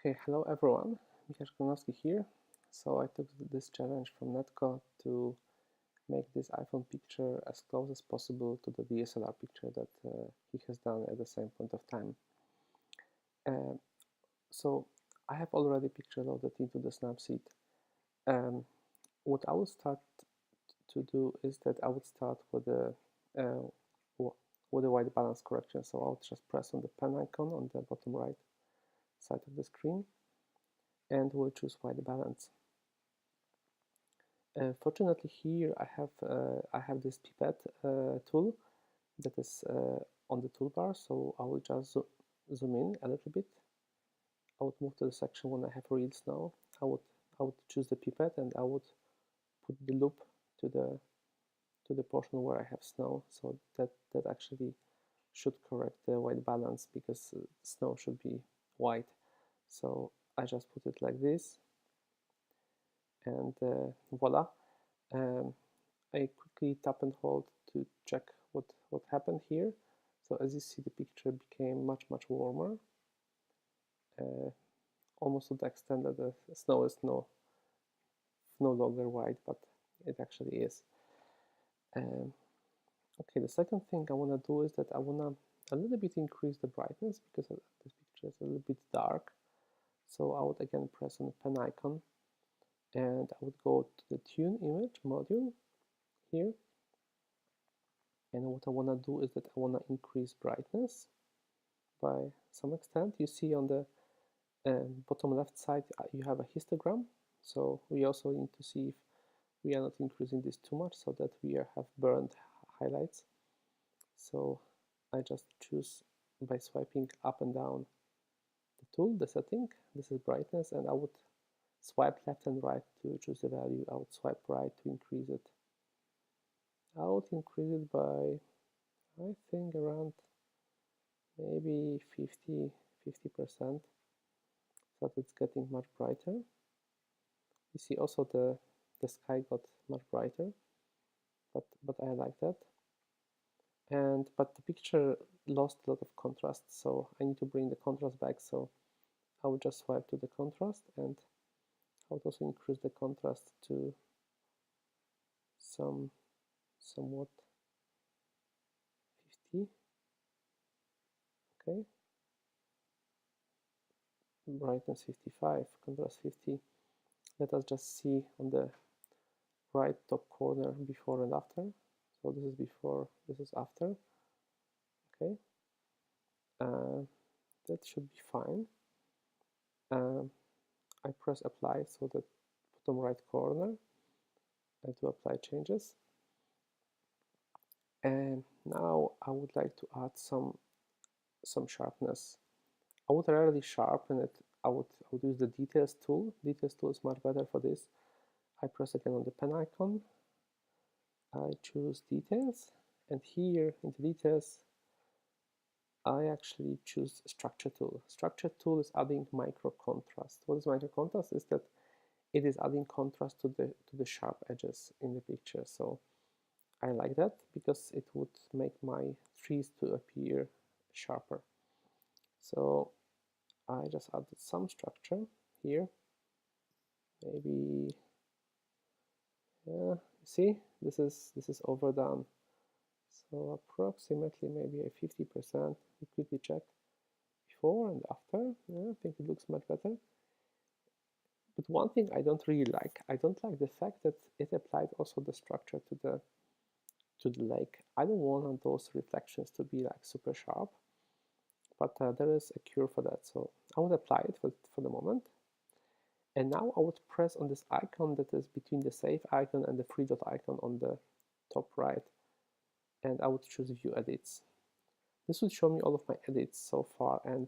Okay, hello everyone, Nedko here. So I took this challenge from Nedko to make this iPhone picture as close as possible to the DSLR picture that he has done at the same point of time. So I have already picture loaded into the Snapseed. What I would start to do is that I would start with a white balance correction. So I'll just press on the pen icon on the bottom right side of the screen, and we'll choose white balance. Fortunately, here I have this pipette tool that is on the toolbar, so I will just zoom in a little bit. I would move to the section when I have real snow. I would choose the pipette and I would put the loop to the portion where I have snow, so that actually should correct the white balance, because snow should be white. So I just put it like this, and voila. I quickly tap and hold to check what happened here. So as you see, the picture became much warmer, almost to the extent that the snow is no longer white, but it actually is. Okay, the second thing I want to do is that I want to a little bit increase the brightness, because this picture is a little bit dark. So I would again press on the pen icon, and I would go to the tune image module here. And what I want to do is that I want to increase brightness by some extent. You see on the bottom left side you have a histogram, so we also need to see if we are not increasing this too much, so that we have burned highlights. So I just choose by swiping up and down the tool, the setting. This is brightness, and I would swipe left and right to choose the value. I would swipe right to increase it. I would increase it by, I think, around maybe 50%, so that it's getting much brighter. You see also the sky got much brighter, but I like that. But the picture lost a lot of contrast, so I need to bring the contrast back. So I would just swipe to the contrast, and I would also increase the contrast to somewhat 50. Okay, brightness 55, contrast 50. Let us just see on the right top corner before and after. So this is before, this is after. Okay, that should be fine. I press apply, so the bottom right corner, to apply changes. And now I would like to add some sharpness. I would rarely sharpen it. I would use the details tool. Details tool is much better for this. I press again on the pen icon. I choose details, and here in the details I actually choose structure tool. Structure tool is adding micro contrast. What is micro contrast? Is that it is adding contrast to the sharp edges in the picture. So I like that, because it would make my trees to appear sharper. So I just added some structure here. Maybe, yeah, see, this is overdone. So approximately maybe a 50%. We quickly check before and after. Yeah, I think it looks much better. But one thing I don't really like, I don't like the fact that it applied also the structure to the lake. I don't want those reflections to be like super sharp, but there is a cure for that. So I would apply it for the moment. And now I would press on this icon that is between the save icon and the three dot icon on the top right, and I would choose view edits. This would show me all of my edits so far, and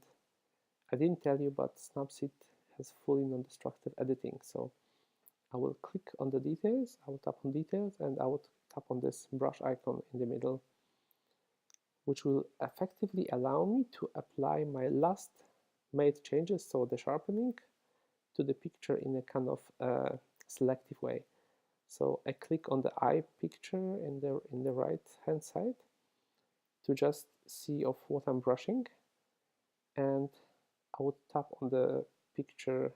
I didn't tell you, but Snapseed has fully non-destructive editing. So I will click on the details, I will tap on details, and I would tap on this brush icon in the middle, which will effectively allow me to apply my last made changes, so the sharpening, to the picture in a kind of selective way. So I click on the eye picture in the right hand side to just see of what I'm brushing, and I would tap on the picture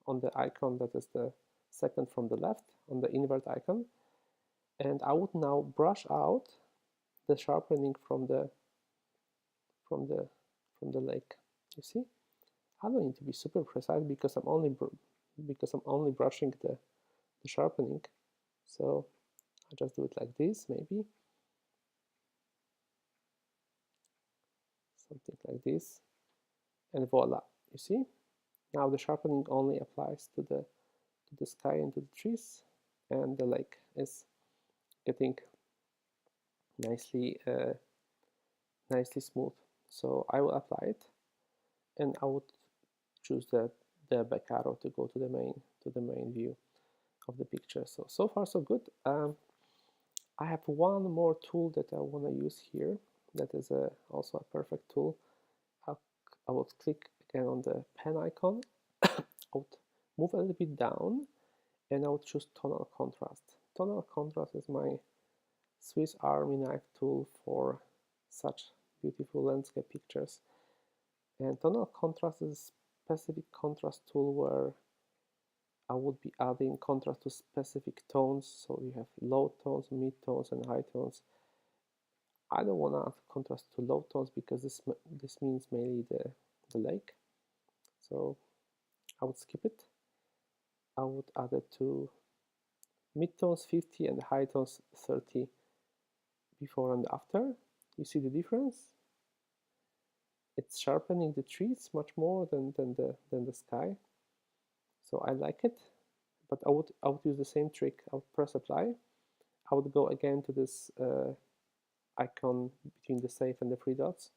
on the icon that is the second from the left, on the invert icon, and I would now brush out the sharpening from the lake. You see, I don't need to be super precise because I'm only brushing the sharpening. So I just do it like this, maybe something like this, and voila. You see, now the sharpening only applies to the sky and to the trees, and the lake is getting nicely smooth. So I will apply it, and I would choose the back arrow to go to the main view of the picture. So far so good. I have one more tool that I want to use here. That is also a perfect tool. I would click again on the pen icon. I would move a little bit down, and I would choose Tonal Contrast. Tonal Contrast is my Swiss Army knife tool for such beautiful landscape pictures. And Tonal Contrast is a specific contrast tool where I would be adding contrast to specific tones. So you have low tones, mid tones, and high tones. I don't want to add contrast to low tones because this means mainly the lake. So I would skip it. I would add it to mid-tones 50 and high tones 30 before and after. You see the difference? It's sharpening the trees much more than the sky. So I like it, but I would use the same trick. I would press apply. I would go again to this icon between the save and the three dots.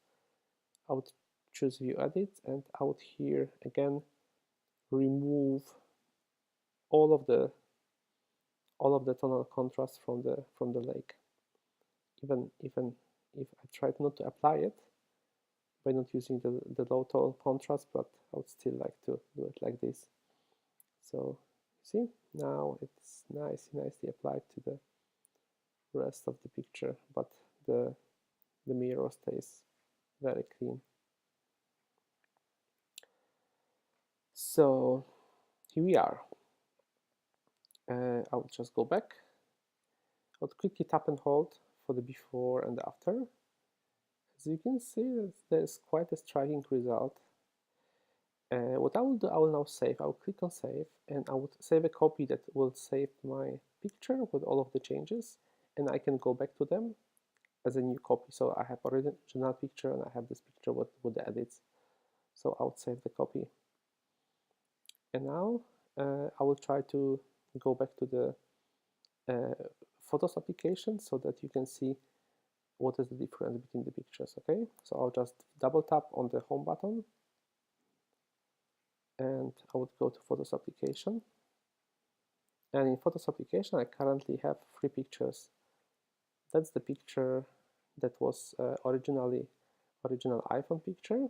I would choose view edit, and I would here again remove all of the tonal contrast from the lake. Even if I tried not to apply it by not using the low tonal contrast, but I would still like to do it like this. So see, now it's nicely applied to the rest of the picture, but the mirror stays very clean. So here we are. I will just go back. I would quickly tap and hold for the before and after. As you can see, there's quite a striking result. What I will do, I will now save. I will click on save, and I would save a copy that will save my picture with all of the changes, and I can go back to them as a new copy. So I have original picture, and I have this picture with the edits. So I would save the copy. And now I will try to go back to the Photos application so that you can see what is the difference between the pictures. Okay, so I'll just double tap on the home button, and I would go to Photos application. And in Photos application, I currently have 3 pictures. That's the picture that was original iPhone picture.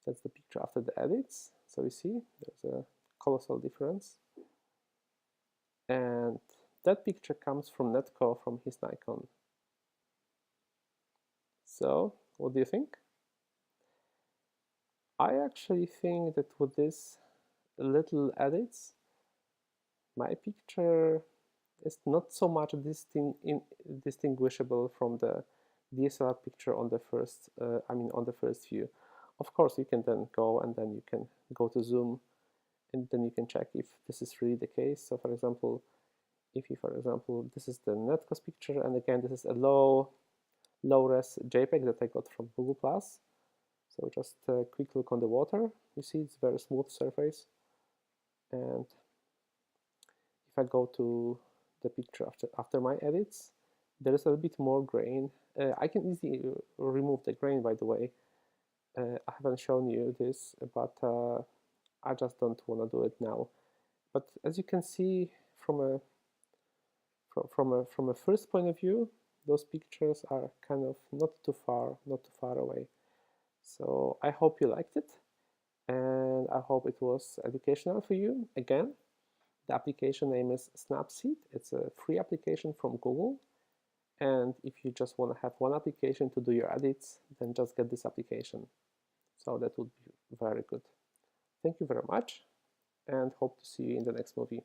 That's the picture after the edits. So you see, there's a colossal difference. And that picture comes from Nedko, from his Nikon. So, what do you think? I actually think that with this little edits, my picture is not so much distinguishable from the DSLR picture on the first, on the first view. Of course, you can then go and then you can go to zoom, and then you can check if this is really the case. So, for example, this is the Nedko's picture, and again, this is a low-res JPEG that I got from Google+. So just a quick look on the water. You see it's a very smooth surface. And if I go to the picture after my edits, there is a little bit more grain. I can easily remove the grain, by the way. I haven't shown you this, but I just don't want to do it now. But as you can see from a first point of view, those pictures are kind of not too far away. So I hope you liked it, and I hope it was educational for you. Again, the application name is Snapseed. It's a free application from Google, and if you just want to have one application to do your edits, then just get this application. So that would be very good. Thank you very much, and hope to see you in the next movie.